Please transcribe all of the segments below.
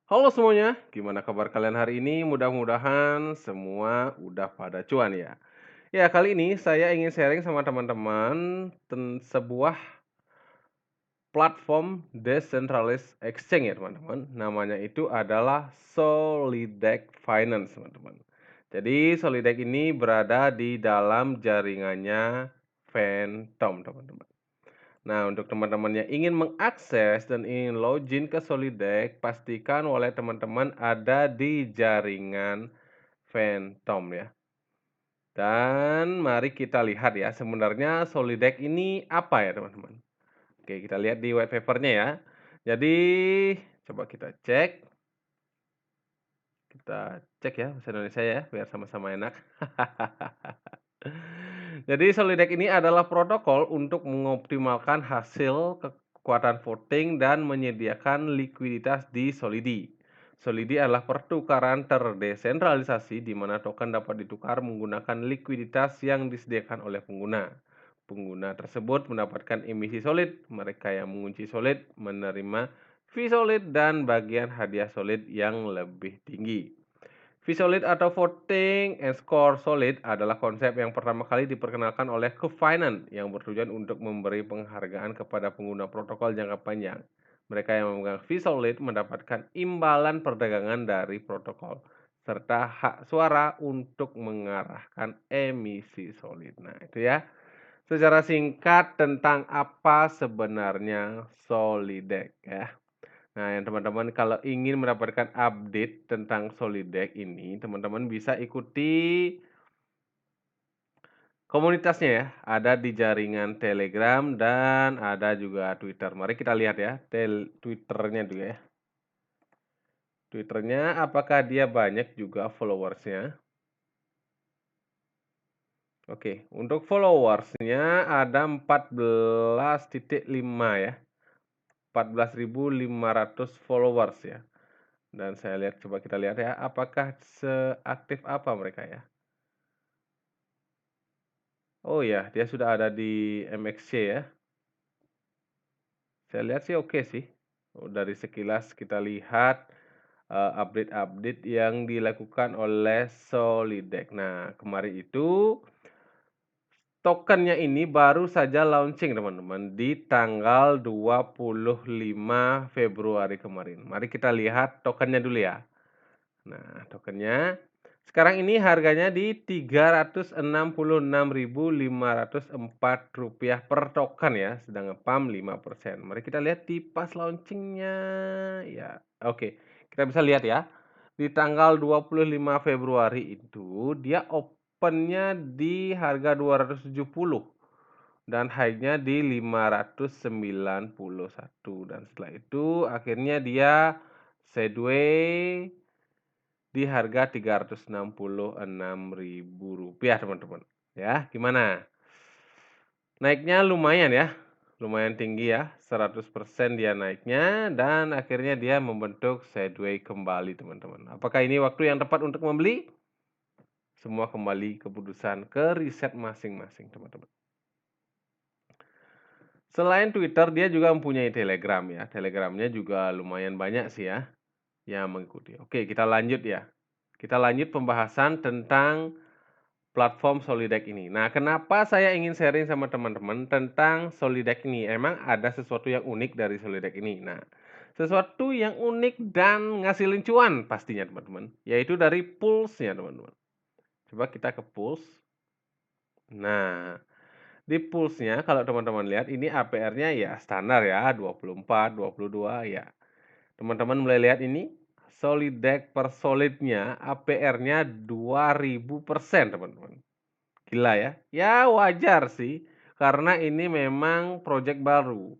Halo semuanya, gimana kabar kalian hari ini? Mudah-mudahan semua udah pada cuan ya. Ya, kali ini saya ingin sharing sama teman-teman sebuah platform decentralized exchange ya teman-teman. Namanya itu adalah Solidex Finance teman-teman. Jadi Solidex ini berada di dalam jaringannya Phantom teman-teman. Nah, untuk teman-teman yang ingin mengakses dan ingin login ke Solidex, pastikan wallet teman-teman ada di jaringan Phantom ya. Dan mari kita lihat ya, sebenarnya Solidex ini apa ya teman-teman. Oke, kita lihat di white paper-nya ya. Jadi, coba kita cek. Kita cek ya bahasa Indonesia ya, biar sama-sama enak. Jadi Solidex ini adalah protokol untuk mengoptimalkan hasil kekuatan voting dan menyediakan likuiditas di Solidi. Solidi adalah pertukaran terdesentralisasi di mana token dapat ditukar menggunakan likuiditas yang disediakan oleh pengguna. Pengguna tersebut mendapatkan emisi solid, mereka yang mengunci solid menerima fee solid dan bagian hadiah solid yang lebih tinggi. V-Solid atau Voting and Score Solid adalah konsep yang pertama kali diperkenalkan oleh Finance yang bertujuan untuk memberi penghargaan kepada pengguna protokol jangka panjang. Mereka yang memegang V-Solid mendapatkan imbalan perdagangan dari protokol serta hak suara untuk mengarahkan emisi solid. Nah, itu ya. Secara singkat tentang apa sebenarnya Solidex ya. Nah, yang teman-teman kalau ingin mendapatkan update tentang Solidex ini, teman-teman bisa ikuti komunitasnya ya. Ada di jaringan Telegram dan ada juga Twitter. Mari kita lihat ya, Twitternya dulu ya. Twitternya apakah dia banyak juga followersnya? Oke, untuk followersnya ada 14,5 ya. 14.500 followers ya. Dan saya lihat, coba kita lihat ya, apakah seaktif apa mereka ya. Oh ya, dia sudah ada di MXC ya. Saya lihat sih oke sih. Dari sekilas kita lihat update-update yang dilakukan oleh Solidex. Nah, kemarin itu tokennya ini baru saja launching teman-teman di tanggal 25 Februari kemarin. Mari kita lihat tokennya dulu ya. Nah, tokennya sekarang ini harganya di Rp366.504 per token ya, sedang ngepam 5%. Mari kita lihat di pas launchingnya. Ya, oke. Kita bisa lihat ya. Di tanggal 25 Februari itu dia opennya di harga 270 dan high-nya di 591 dan setelah itu akhirnya dia sideways di harga Rp366.000 teman-teman. Ya, gimana? Naiknya lumayan ya, lumayan tinggi ya, 100% dia naiknya dan akhirnya dia membentuk sideways kembali teman-teman. Apakah ini waktu yang tepat untuk membeli? Semua kembali keputusan ke riset masing-masing teman-teman. Selain Twitter, dia juga mempunyai Telegram ya. Telegramnya juga lumayan banyak sih ya yang mengikuti. Oke, kita lanjut ya. Kita lanjut pembahasan tentang platform Solidex ini. Nah, kenapa saya ingin sharing sama teman-teman tentang Solidex ini? Emang ada sesuatu yang unik dari Solidex ini. Nah, sesuatu yang unik dan ngasilin cuan pastinya teman-teman, yaitu dari Pulse-nya teman-teman. Coba kita ke Pulse. Nah, di Pulse-nya kalau teman-teman lihat ini APR-nya ya standar ya, 24, 22 ya. Teman-teman mulai lihat ini, Solidex per solidnya APR-nya 2000% teman-teman. Gila ya? Ya wajar sih, karena ini memang project baru.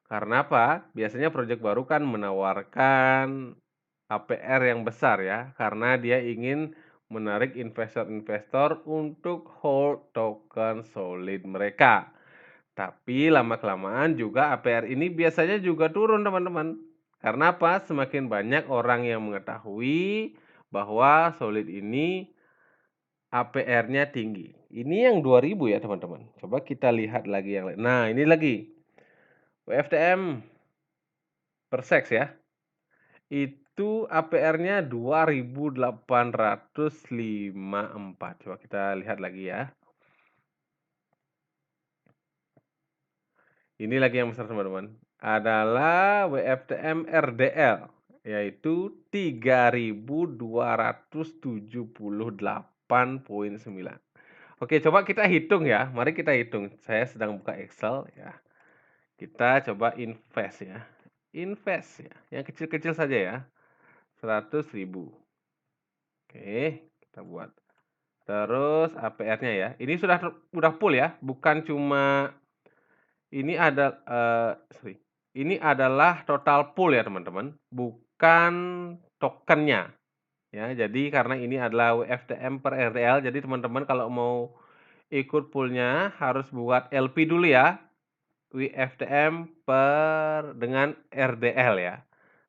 Karena apa? Biasanya project baru kan menawarkan APR yang besar ya, karena dia ingin menarik investor-investor untuk hold token solid mereka. Tapi lama-kelamaan juga APR ini biasanya juga turun teman-teman. Karena apa? Semakin banyak orang yang mengetahui bahwa solid ini APR-nya tinggi. Ini yang 2000 ya teman-teman. Coba kita lihat lagi yang lain. Nah, ini lagi WFTM Persex ya. itu APR-nya 2.854. Coba kita lihat lagi ya. Ini lagi yang besar teman-teman. Adalah WFTM RDL, yaitu 3.278,9. Oke, coba kita hitung ya. Mari kita hitung. Saya sedang buka Excel ya. Kita coba invest ya. Invest ya. Yang kecil-kecil saja ya. 100.000. Oke, kita buat. Terus APR-nya ya. Ini sudah full ya, bukan cuma ini ada sorry. Ini adalah total pool ya, teman-teman, bukan tokennya. Ya, jadi karena ini adalah WFTM per RDL, jadi teman-teman kalau mau ikut poolnya harus buat LP dulu ya. WFTM dengan RDL ya.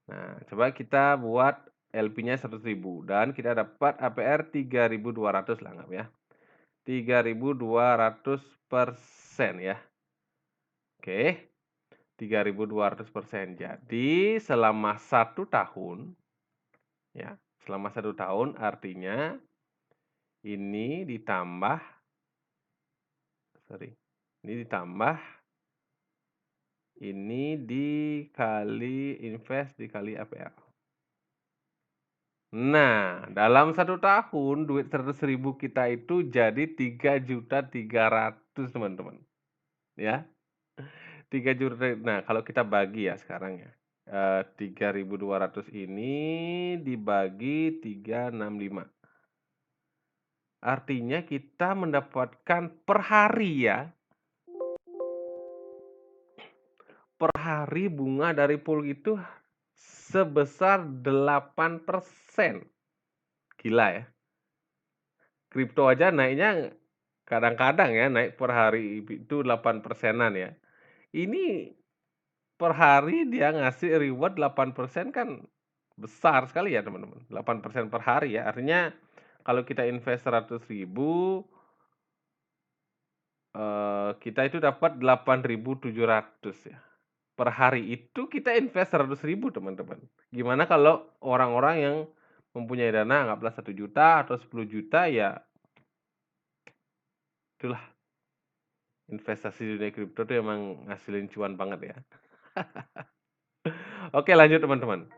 Nah, coba kita buat LP-nya 100.000 dan kita dapat APR 3.200 lah anggap ya. 3.200% ya. Oke. 3.200%. Jadi selama 1 tahun ya, selama 1 tahun artinya ini ditambah ini dikali invest dikali APR. Nah, dalam 1 tahun duit 100.000 kita itu jadi 3.300.000 teman-teman. Ya. 3 juta. Nah, kalau kita bagi ya sekarang ya. 3.200 ini dibagi 365. Artinya kita mendapatkan per hari ya. Per hari bunga dari pool itu sebesar 8%. Gila ya. Kripto aja naiknya kadang-kadang ya naik per hari itu 8%-an ya. Ini per hari dia ngasih reward 8% kan besar sekali ya teman-teman. 8% per hari ya. Artinya kalau kita invest 100.000 kita itu dapat 8.700 ya. Per hari itu kita invest 100.000 teman-teman. Gimana kalau orang-orang yang mempunyai dana anggaplah 1 juta atau 10 juta ya itulah investasi di dunia kripto itu emang ngasilin cuan banget ya. Oke, lanjut teman-teman.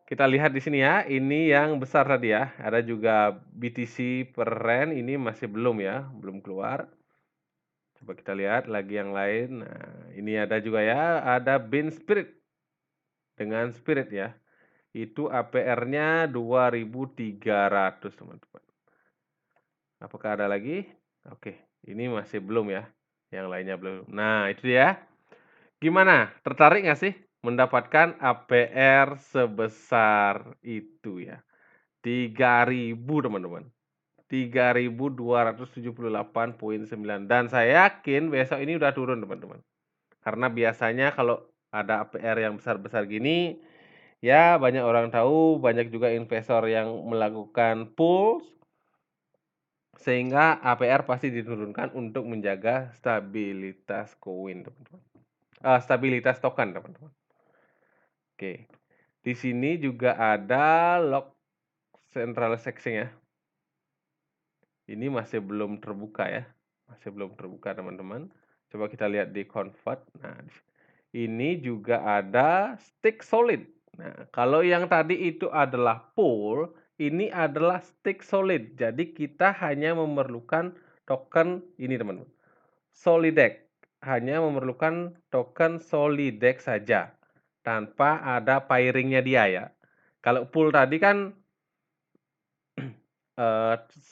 Kita lihat di sini ya, ini yang besar tadi ya. Ada juga BTC per RAN, ini masih belum ya, belum keluar. Coba kita lihat lagi yang lain. Nah, ini ada juga ya, ada Bin Spirit dengan Spirit ya. Itu APR-nya 2.300 teman-teman. Apakah ada lagi? Oke, ini masih belum ya. Yang lainnya belum. Nah, itu ya. Gimana? Tertarik nggak sih mendapatkan APR sebesar itu ya? 3.000 teman-teman. 3.278,9 dan saya yakin besok ini udah turun teman-teman. Karena biasanya kalau ada APR yang besar-besar gini, ya banyak orang tahu, banyak juga investor yang melakukan pools, sehingga APR pasti diturunkan untuk menjaga stabilitas koin teman-teman. Stabilitas token teman-teman. Oke, di sini juga ada lock central section ya. Ini masih belum terbuka ya, masih belum terbuka teman-teman. Coba kita lihat di convert. Nah, ini juga ada stick solid. Nah, kalau yang tadi itu adalah pool, ini adalah stick solid. Jadi kita hanya memerlukan token ini teman-teman. Solidex. Hanya memerlukan token Solidex saja tanpa ada pairingnya dia ya. Kalau pool tadi kan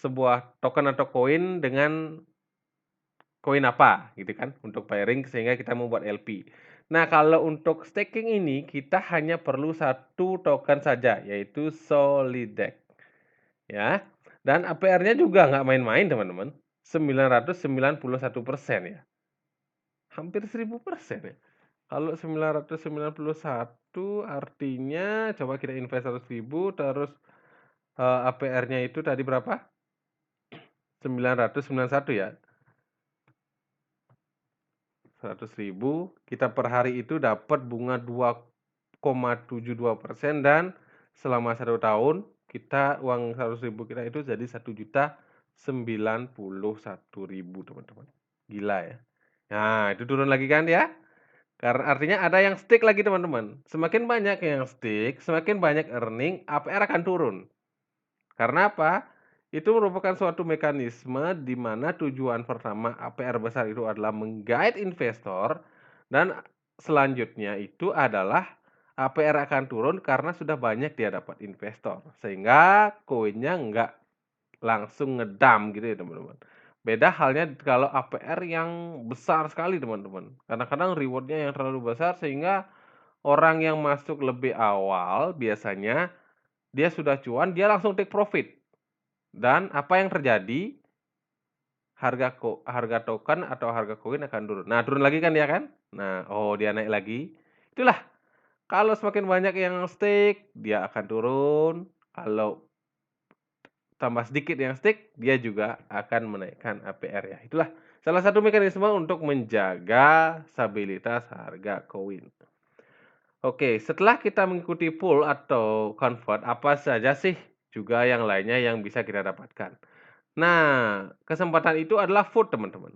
sebuah token atau koin dengan koin apa gitu kan untuk pairing sehingga kita membuat LP. Nah, kalau untuk staking ini kita hanya perlu 1 token saja yaitu Solidex ya. Dan APR-nya juga nggak main-main teman-teman, 991% ya. Hampir 1000% ya. Kalau 991 artinya coba kita invest 100.000 terus APR-nya itu tadi berapa? 991 ya. 100.000 kita per hari itu dapat bunga 2,72% dan selama 1 tahun kita uang 100.000 kita itu jadi 1.091.000 teman-teman. Gila ya. Nah, itu turun lagi kan ya? Karena artinya ada yang stick lagi teman-teman. Semakin banyak yang stick, semakin banyak earning, APR akan turun. Karena apa? Itu merupakan suatu mekanisme di mana tujuan pertama APR besar itu adalah meng-guide investor dan selanjutnya itu adalah APR akan turun karena sudah banyak dia dapat investor. Sehingga koinnya nggak langsung ngedump gitu ya teman-teman. Beda halnya kalau APR yang besar sekali teman-teman. Kadang-kadang reward-nya yang terlalu besar sehingga orang yang masuk lebih awal biasanya dia sudah cuan, dia langsung take profit. Dan apa yang terjadi? Harga token atau harga koin akan turun. Nah, turun lagi kan ya kan? Nah, oh dia naik lagi. Itulah, kalau semakin banyak yang stake, dia akan turun. Kalau tambah sedikit yang stake, dia juga akan menaikkan APR ya. Itulah salah satu mekanisme untuk menjaga stabilitas harga koin. Oke, setelah kita mengikuti pool atau convert, apa saja sih juga yang lainnya yang bisa kita dapatkan? Nah, kesempatan itu adalah food, teman-teman.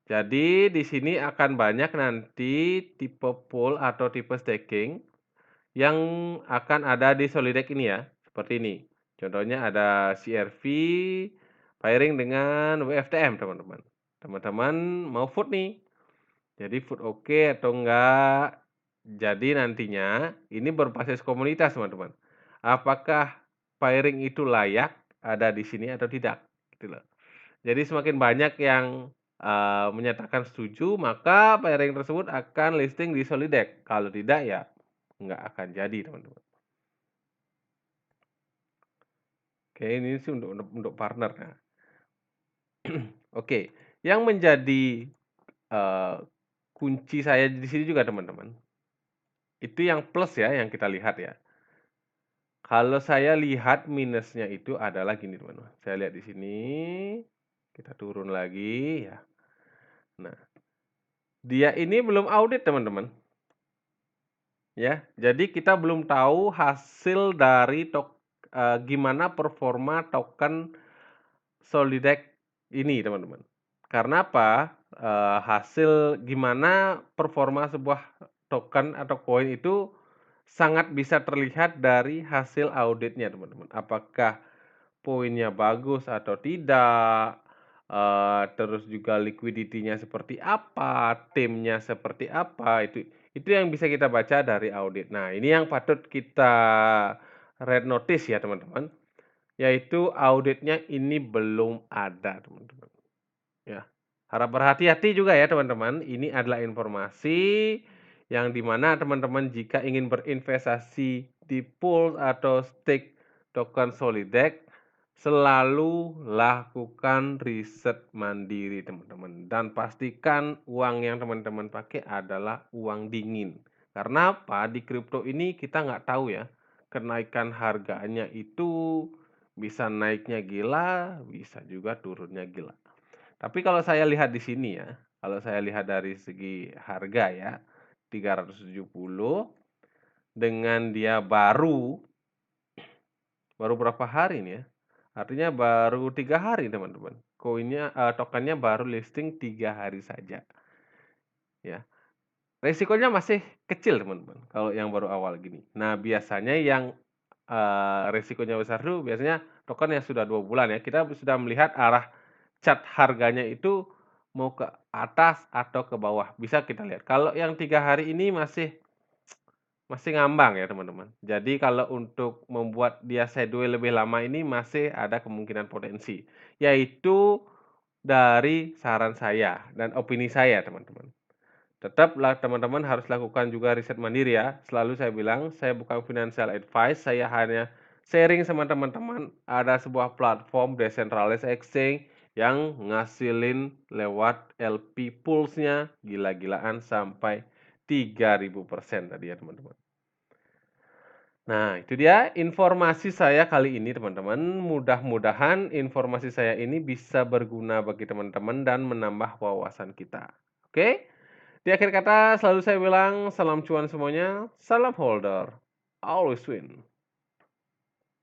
Jadi di sini akan banyak nanti tipe pool atau tipe staking yang akan ada di Solidek ini ya, seperti ini. Contohnya ada CRV pairing dengan WFTM, teman-teman. Teman-teman mau food nih. Jadi food oke atau enggak? Jadi nantinya ini berbasis komunitas, teman-teman. Apakah pairing itu layak ada di sini atau tidak? Gitu loh. Jadi semakin banyak yang, menyatakan setuju, maka pairing tersebut akan listing di Solidek. Kalau tidak ya nggak akan jadi, teman-teman. Oke, ini sih untuk partner ya. Oke, yang menjadi, kunci saya di sini juga, teman-teman, itu yang plus ya, yang kita lihat ya. Kalau saya lihat minusnya itu adalah gini, teman-teman. Saya lihat di sini, kita turun lagi ya. Nah, dia ini belum audit, teman-teman. Ya, jadi kita belum tahu hasil dari gimana performa token Solidek ini, teman-teman. Karena apa? Hasil gimana performa sebuah token atau koin itu sangat bisa terlihat dari hasil auditnya, teman-teman. Apakah poinnya bagus atau tidak, terus juga liquidity-nya seperti apa, timnya seperti apa, itu yang bisa kita baca dari audit. Nah, ini yang patut kita red notice ya, teman-teman, yaitu auditnya ini belum ada, teman-teman. Ya, harap berhati-hati juga ya, teman-teman. Ini adalah informasi yang dimana teman-teman jika ingin berinvestasi di pool atau stake token Solidek, selalu lakukan riset mandiri, teman-teman. Dan pastikan uang yang teman-teman pakai adalah uang dingin. Karena apa? Di kripto ini kita nggak tahu ya, kenaikan harganya itu bisa naiknya gila, bisa juga turunnya gila. Tapi kalau saya lihat di sini ya, kalau saya lihat dari segi harga ya, 370 dengan dia baru berapa hari nih ya, artinya baru 3 hari, teman-teman. Koinnya, tokennya baru listing 3 hari saja, ya. Resikonya masih kecil, teman-teman, kalau yang baru awal gini. Nah, biasanya yang, resikonya besar tuh biasanya token yang sudah 2 bulan ya, kita sudah melihat arah chart harganya itu mau ke atas atau ke bawah, bisa kita lihat. Kalau yang 3 hari ini masih ngambang ya, teman-teman. Jadi kalau untuk membuat dia sideways lebih lama ini masih ada kemungkinan potensi, yaitu dari saran saya dan opini saya, teman-teman. Tetaplah teman-teman harus lakukan juga riset mandiri ya. Selalu saya bilang, saya bukan financial advice, saya hanya sharing sama teman-teman. Ada sebuah platform decentralized exchange yang ngasilin lewat LP Pulse-nya gila-gilaan sampai 3.000% tadi ya, teman-teman. Nah, itu dia informasi saya kali ini, teman-teman. Mudah-mudahan informasi saya ini bisa berguna bagi teman-teman dan menambah wawasan kita. Oke? Di akhir kata selalu saya bilang, salam cuan semuanya, salam holder, always win.